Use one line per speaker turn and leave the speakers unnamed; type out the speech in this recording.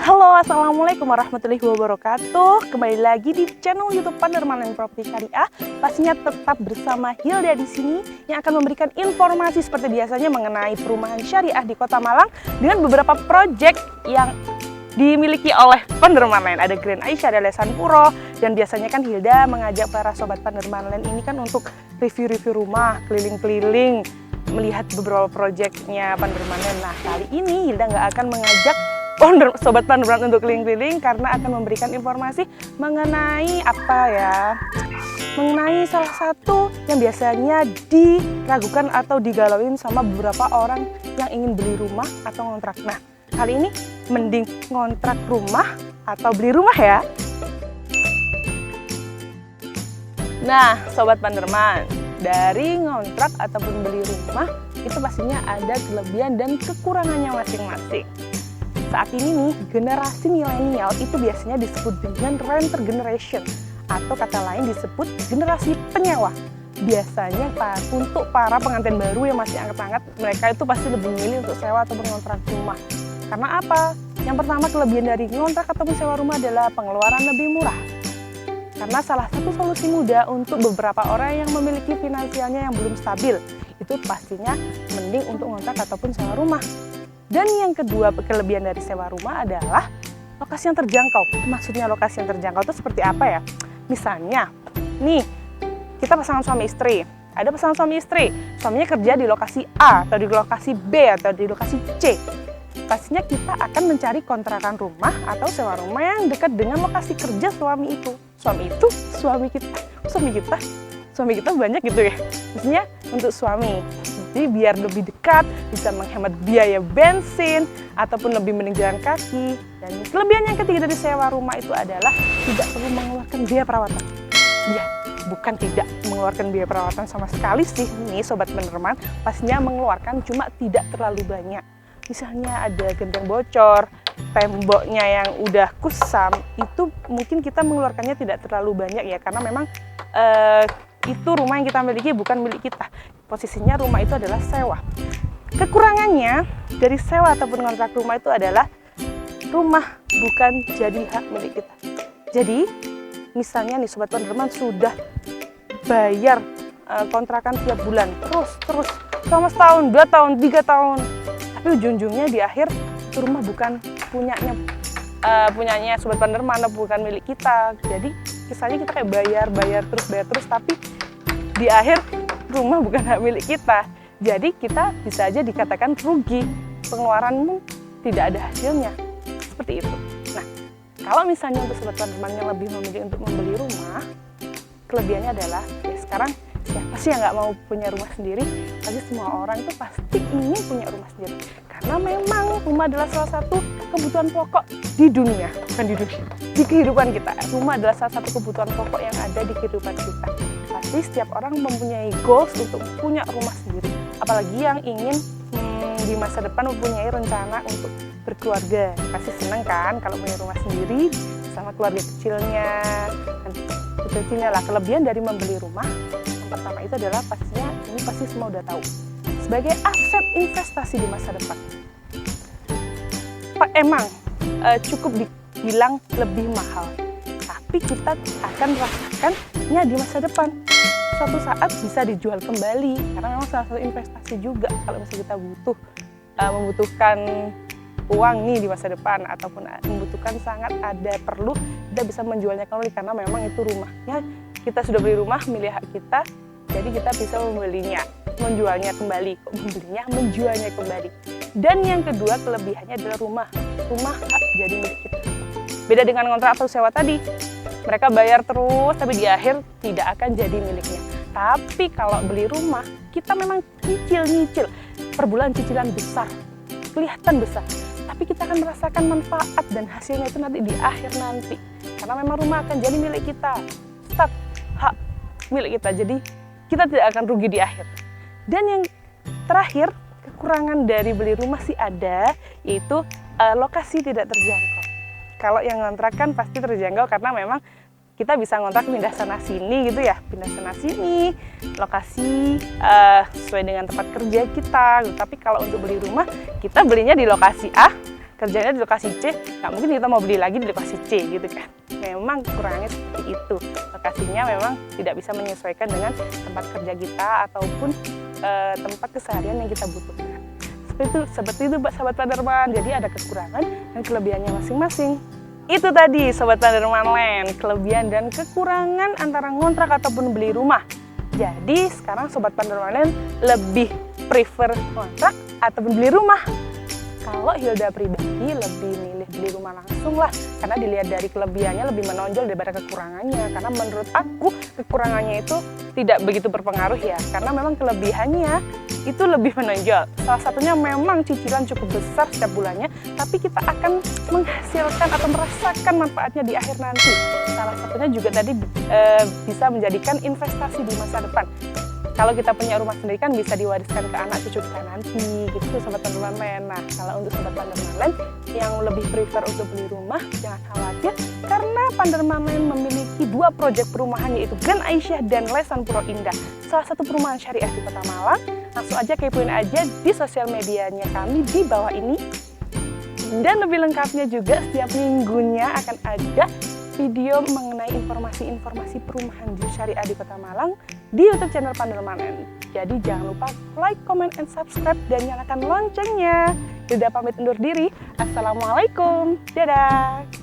Halo, assalamualaikum warahmatullahi wabarakatuh. Kembali lagi di channel YouTube Panderman Property Syariah. Pastinya tetap bersama Hilda di sini yang akan memberikan informasi seperti biasanya mengenai perumahan syariah di Kota Malang dengan beberapa proyek yang dimiliki oleh Panderman Land. Ada Grand Aisyah, ada Lesan Puro, dan biasanya kan Hilda mengajak para sobat Panderman Land ini kan untuk review-review rumah, keliling-keliling, melihat beberapa proyeknya Panderman Land. Nah, kali ini Hilda nggak akan mengajak sobat Panderman untuk keliling-keliling karena akan memberikan informasi mengenai mengenai salah satu yang biasanya diragukan atau digalauin sama beberapa orang yang ingin beli rumah atau ngontrak. Nah, kali ini mending ngontrak rumah atau beli rumah ya. Nah, sobat Panderman, dari ngontrak ataupun beli rumah itu pastinya ada kelebihan dan kekurangannya masing-masing. Saat ini nih, generasi milenial itu biasanya disebut dengan renter generation atau kata lain disebut generasi penyewa. Biasanya untuk para pengantin baru yang masih anget-anget, mereka itu pasti lebih memilih untuk sewa atau mengontrak rumah. Karena apa? Yang pertama, kelebihan dari ngontrak ataupun sewa rumah adalah pengeluaran lebih murah. Karena salah satu solusi mudah untuk beberapa orang yang memiliki finansialnya yang belum stabil, itu pastinya mending untuk ngontrak ataupun sewa rumah. Dan yang kedua, kelebihan dari sewa rumah adalah lokasi yang terjangkau. Maksudnya lokasi yang terjangkau itu seperti apa ya? Misalnya, nih, kita pasangan suami istri. Ada pasangan suami istri, suaminya kerja di lokasi A, atau di lokasi B, atau di lokasi C. Pastinya kita akan mencari kontrakan rumah atau sewa rumah yang dekat dengan lokasi kerja suami itu. Suami kita banyak gitu ya. Maksudnya untuk suami. Jadi biar lebih dekat, bisa menghemat biaya bensin, ataupun lebih mending jalan kaki. Dan kelebihan yang ketiga dari sewa rumah itu adalah tidak perlu mengeluarkan biaya perawatan. Ya, bukan tidak mengeluarkan biaya perawatan sama sekali sih. Nih Sobat Panderman, pastinya mengeluarkan cuma tidak terlalu banyak. Misalnya ada genteng bocor, temboknya yang udah kusam, itu mungkin kita mengeluarkannya tidak terlalu banyak ya. Karena memang itu rumah yang kita miliki bukan milik kita. Posisinya rumah itu adalah sewa. Kekurangannya dari sewa ataupun kontrak rumah itu adalah rumah bukan jadi hak milik kita. Jadi misalnya nih Sobat Panderman sudah bayar kontrakan tiap bulan terus selama setahun, 2 tahun, 3 tahun, tapi ujung-ujungnya di akhir itu rumah bukan punyanya Sobat Panderman, bukan milik kita. Jadi kisahnya kita kayak bayar terus, tapi di akhir rumah bukan hak milik kita. Jadi kita bisa aja dikatakan rugi, pengeluaranmu tidak ada hasilnya. Seperti itu. Nah, kalau misalnya untuk Sobat Panderman yang lebih memilih untuk membeli rumah, kelebihannya adalah ya sekarang siapa sih yang nggak mau punya rumah sendiri? Pasti semua orang itu pasti ingin punya rumah sendiri. Karena memang rumah adalah salah satu kebutuhan pokok di dunia, bukan di dunia, di kehidupan kita. Rumah adalah salah satu kebutuhan pokok yang ada di kehidupan kita. Pasti setiap orang mempunyai goals untuk punya rumah sendiri. Apalagi yang ingin di masa depan mempunyai rencana untuk berkeluarga. Pasti senang kan kalau punya rumah sendiri sama keluarga kecilnya. Kecilnya lah, kelebihan dari membeli rumah yang pertama itu adalah pastinya, ini pasti semua udah tahu, sebagai aset investasi di masa depan. Emang cukup dibilang lebih mahal, tapi kita akan merasakannya di masa depan. Suatu saat bisa dijual kembali, karena memang salah satu investasi juga. Kalau misalnya kita membutuhkan uang nih di masa depan, ataupun membutuhkan sangat ada perlu, kita bisa menjualnya kembali karena memang itu rumahnya. Kita sudah beli rumah milik hak kita, jadi kita bisa menjualnya kembali. Menjualnya kembali. Dan yang kedua kelebihannya adalah rumah hak jadi milik kita. Beda dengan kontrak atau sewa tadi, mereka bayar terus tapi di akhir tidak akan jadi miliknya. Tapi kalau beli rumah, kita memang nyicil per bulan, cicilan besar, kelihatan besar, tapi kita akan merasakan manfaat dan hasilnya itu nanti di akhir nanti. Karena memang rumah akan jadi milik kita, tetap hak milik kita, jadi kita tidak akan rugi di akhir. Dan yang terakhir, kekurangan dari beli rumah sih ada, yaitu lokasi tidak terjangkau. Kalau yang ngontrak kan pasti terjangkau karena memang kita bisa ngontrak pindah sana sini gitu ya, pindah sana sini, lokasi sesuai dengan tempat kerja kita. Tapi kalau untuk beli rumah, kita belinya di lokasi A kerjanya di lokasi C, nggak mungkin kita mau beli lagi di lokasi C gitu kan. Memang kekurangannya seperti itu. Lokasinya memang tidak bisa menyesuaikan dengan tempat kerja kita ataupun tempat keseharian yang kita butuhkan. Seperti itu Sobat Panderman. Jadi ada kekurangan dan kelebihannya masing-masing. Itu tadi Sobat Panderman Land, kelebihan dan kekurangan antara ngontrak ataupun beli rumah. Jadi sekarang Sobat Panderman Land lebih prefer ngontrak ataupun beli rumah. Kalau Hilda pribadi lebih milih beli rumah langsung lah, karena dilihat dari kelebihannya lebih menonjol daripada kekurangannya. Karena menurut aku kekurangannya itu tidak begitu berpengaruh ya, karena memang kelebihannya itu lebih menonjol. Salah satunya memang cicilan cukup besar setiap bulannya, tapi kita akan menghasilkan atau merasakan manfaatnya di akhir nanti. Salah satunya juga tadi bisa menjadikan investasi di masa depan. Kalau kita punya rumah sendiri kan bisa diwariskan ke anak cucu kita nanti, gitu Sobat Panderman Land. Nah, kalau untuk Sobat Panderman Land yang lebih prefer untuk beli rumah, jangan khawatir, karena Panderman Land memiliki 2 proyek perumahan, yaitu Grand Aisyah dan Lesan Puro Indah. Salah satu perumahan syariah di Kota Malang. Langsung aja kepoin aja di sosial medianya kami di bawah ini. Dan lebih lengkapnya juga setiap minggunya akan ada video mengenai informasi-informasi perumahan syariah di Kota Malang di YouTube channel Panderman Land. Jadi jangan lupa like, comment, and subscribe dan nyalakan loncengnya. Hilda pamit undur diri. Assalamualaikum. Dadah.